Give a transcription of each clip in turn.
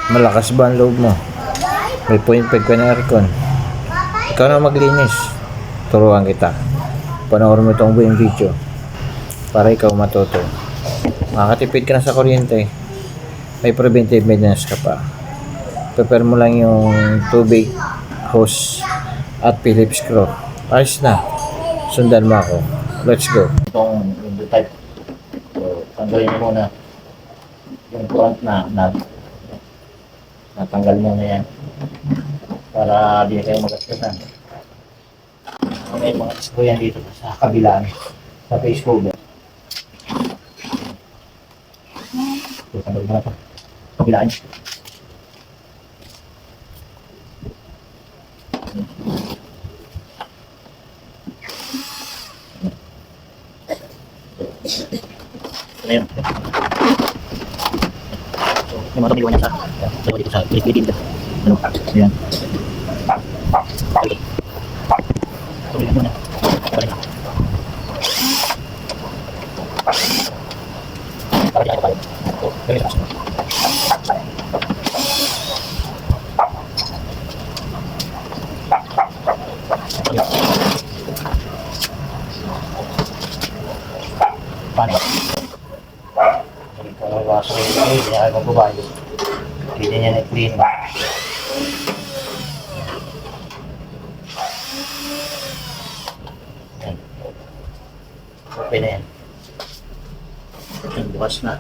Malakas ba ang loob mo? May point peg ka na aircon. Ikaw na maglinis. Turuan kita. Panoorin mo itong buong video para ikaw matuto. Makakatipid ka na sa kuryente. May preventive maintenance ka pa. Prepare mo lang yung tubig, hose, at Phillips screw. Ayos na. Sundan mo ako. Let's go. Itong window type. So, tanggalin mo muna yung front na knob. Natanggal mo na yan para di kayo magastusan. May mga screw yan dito sa kabilaan sa face cover. So, tanggal mo na ito. Kabilaan. Ano yun? Yung mga tumiliwan niya sa dito sa clip. Ano? Ayan. Tumiliwan mo na. Balik na. Para di ayaw tayo. So, ganito kasi. Paano ba? Kalau baso ini dia akan berubah. Ini nya clean. Open yan. Bukas na.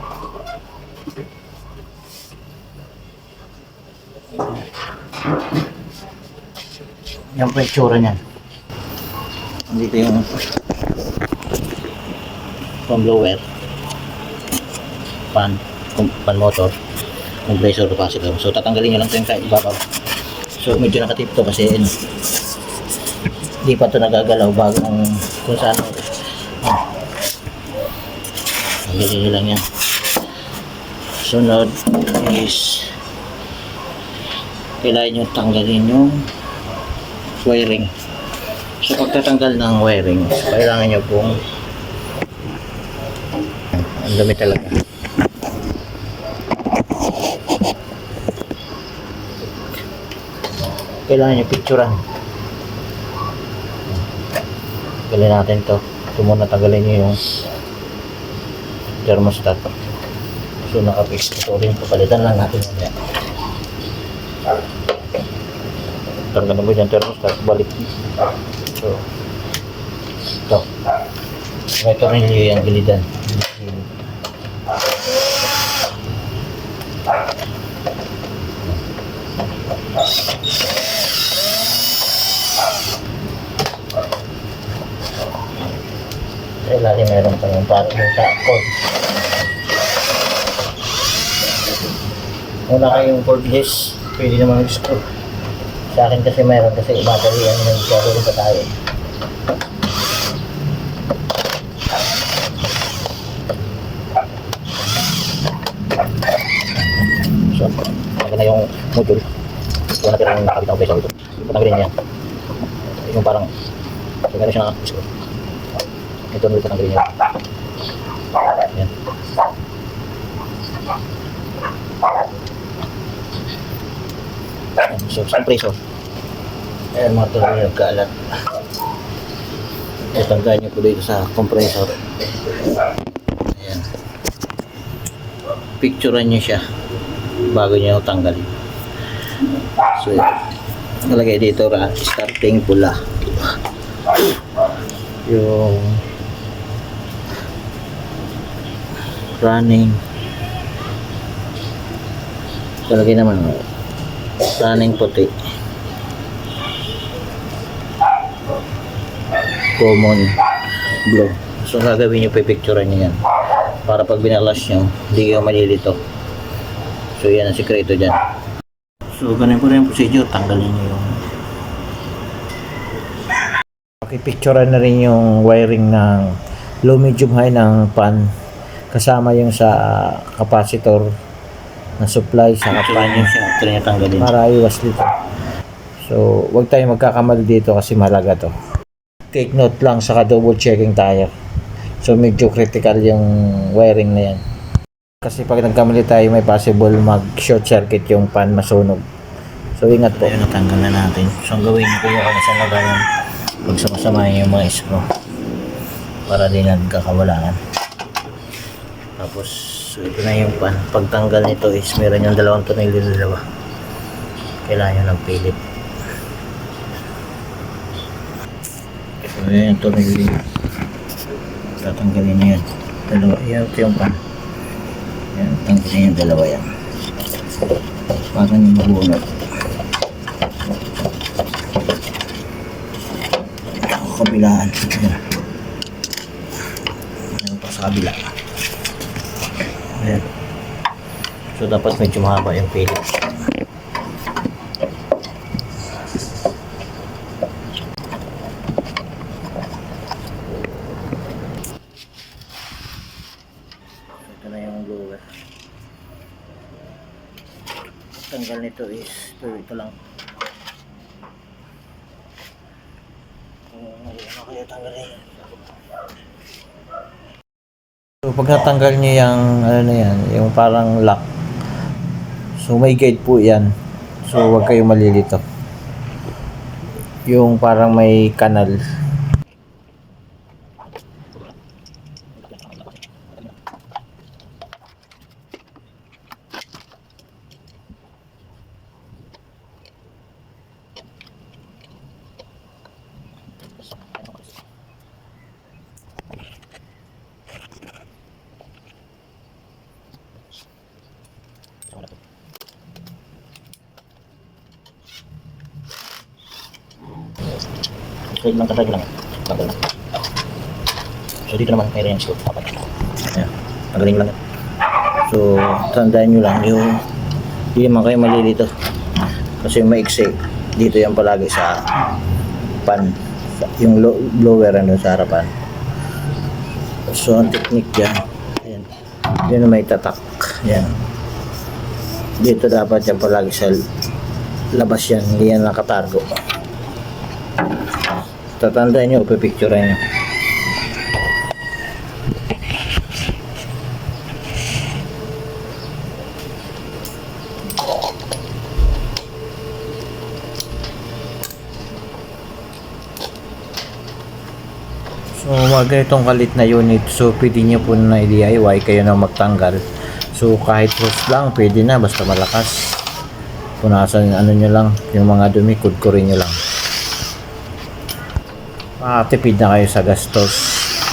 Yan po yung tsura niyan. Dito yung pang blower, pan motor, compressor, capacitor. So tatanggalin nyo lang ito yung kahit ibabaw. So medyo nakatip to kasi hindi pa ito nagagalaw bago kung saan. Tanggalin nyo lang yan. Sunod is kailangan nyo tanggalin yung wiring. So pagtatanggal ng wiring, kailangan nyo pong ang dami talaga. Kailangan nyo picturean. Tanggalin natin to. Ito muna tanggalin nyo yung thermostat. So nakapix ito rin. Papalitan lang natin yan. Tanggalin mo yung thermostat. Balik. So ito. Ito rin yung gilidan. Sa ilalim meron pa yung parang yung cord. Muna kayong cordless, pwede naman screw. Sa akin kasi meron kasi battery yan yung gagawin pa tayo. So, na yung module. Ito na pirang nakabit ang peso ito. Patanggalin niya. Yung parang gano'n siya na-screw. Ito na ito tanggalin niya. Ayan. So, compressor. Ayan mga tuloy nagkaalat. Tanggalin niyo po dito sa compressor. Ayan. Picturean niyo siya bago niyo tanggalin. So, nalagay dito starting pula. Yung running. Nalagay naman running puti. Common blue. So, gagawin niyo pipicturean niyo yan. Para pag binalas niyo, hindi kayo malilito. So yan ang sikreto dyan. So ganun po rin yung procedure. Tanggalin nyo yung picturean na rin yung wiring ng low medium high ng pan kasama yung sa capacitor na supply sa pan yung tanggalin para iwas dito. So wag tayo magkakamali dito kasi malaga to. Take note lang, saka double checking tayo. So medyo critical yung wiring na yan. Kasi pag nagkamali tayo, may possible mag short circuit yung pan, masunog. So ingat po. Ayun, natanggal na natin. So ang gawin ko yung sa lagayan, pag sumasamahin yung mga screw para din nagkakawalaan. Tapos so ito na yung pan. Pagtanggal nito is meron yung dalawang tornilyo dalawa. Kailangan nyo ng pilip. So yun yung tornilyo. Tatanggalin nyo yan. Dalawa. Yan ito yung pan. Yan, tanggalin yung dalawa yan. Para nyo mabunod. Kabilaan. Ayan. Ayan pa sa kabila. Ayan. So dapat medyo mahaba yung pilip. So ito na yung blower. Tanggal nito is ito lang. Ano kaya tanggalin? So pag natanggal nyo yung ano na yan, yung parang lock, so may guide po yan, so huwag kayong malilito. Yung parang may kanal. Straight lang, katag lang. Tagal lang. So dito naman may range ko. Ayan, tagaling lang. So tandaan nyo lang yung hindi naman kayo malilito. Kasi maiksi. Dito yan palagi sa pan. Yung blower ano sa harapan. So ang technique dyan. Ayan. Yan may tatak. Ayan. Dito dapat yan palagi sa labas yan. Hindi yan nakatargo. Tatandaan nyo, pipicturean nyo. So mga ganitong kalit na unit, so pwede nyo po na i-DIY, kayo na magtanggal. So kahit rust lang, pwede na, basta malakas. Punasan ano nyo lang, yung mga dumi, kudkurin nyo lang. Makatipid na kayo sa gastos.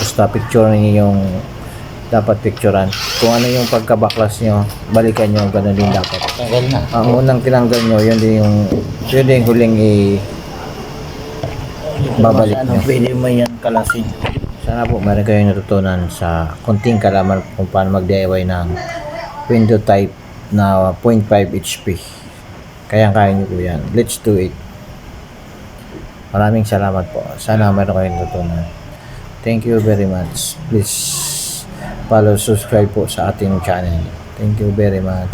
Basta picture niyo yung dapat picturean. Kung ano yung pagkabaklas nyo, balikan nyo, gano'n din dapat. Tanggal na. Ang unang tinanggal nyo, yun din yung huling babalik nyo. Pwede mo yan kalasin. Sana po meron kayong natutunan sa konting kalaman kung paano mag-DIY ng window type na 0.5 HP. Kaya nyo po yan. Let's do it. Maraming salamat po. Sana meron kayong natutunan. Thank you very much. Please follow, subscribe po sa ating channel. Thank you very much.